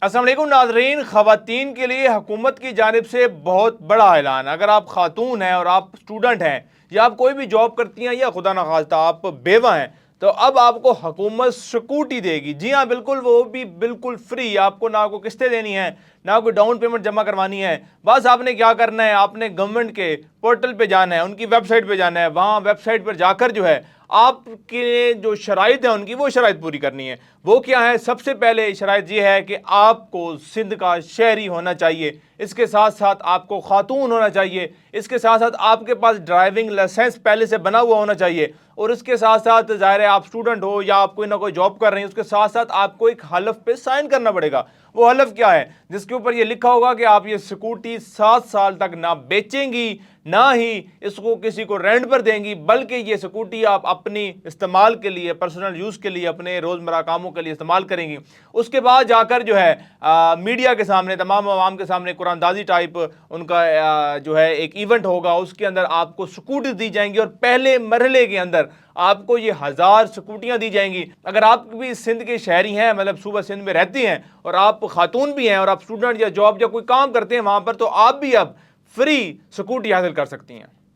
अस्सलाम वालेकुम नाज़रीन, ख़वातीन के लिए हुकूमत की जानिब से बहुत बड़ा ऐलान। अगर आप खातून हैं और आप स्टूडेंट हैं या आप कोई भी जॉब करती हैं या खुदा न खास्ता आप बेवा हैं, तो अब आपको हुकूमत स्कूटी देगी। जी हाँ, बिल्कुल, वो भी बिल्कुल फ्री। आपको ना कोई किस्तें देनी है, ना कोई डाउन पेमेंट जमा करवानी है। बस आपने क्या करना है, आपने गवर्नमेंट के पोर्टल पे जाना है, उनकी वेबसाइट पे जाना है। वहाँ वेबसाइट पर जाकर जो है आपके जो शराइत है उनकी वो शराइत पूरी करनी है। वो क्या है? सबसे पहले शराइत ये है कि आपको सिंध का शहरी होना चाहिए, इसके साथ साथ आपको खातून होना चाहिए, इसके साथ साथ आपके पास ड्राइविंग लाइसेंस पहले से बना हुआ होना चाहिए, और इसके साथ साथ ज़ाहिर है आप स्टूडेंट हो या आप कोई ना कोई जॉब कर रहे हैं, उसके साथ साथ आपको एक हलफ पे साइन करना पड़ेगा। वो हलफ क्या है? जिसके ऊपर ये लिखा होगा कि आप ये स्कूटी 7 साल तक ना बेचेंगी, ना ही इसको किसी को रेंट पर देंगी, बल्कि ये स्कूटी आप अपनी इस्तेमाल के लिए, पर्सनल यूज़ के लिए, अपने रोज़मर्रा कामों के लिए इस्तेमाल करेंगी। उसके बाद जाकर जो है मीडिया के सामने, तमाम आवाम के सामने कुरानदाजी टाइप उनका जो है एक इवेंट होगा, उसके अंदर आपको स्कूटी दी जाएंगी और पहले मरहले के अंदर आपको ये 1000 स्कूटियाँ दी जाएंगी। अगर आप भी सिंध के शहरी हैं, मतलब सूबा सिंध में रहती हैं, और आप खातून भी हैं और आप स्टूडेंट या जॉब या कोई काम करते हैं वहाँ पर, तो आप भी अब फ्री स्कूटी हासिल कर सकती हैं।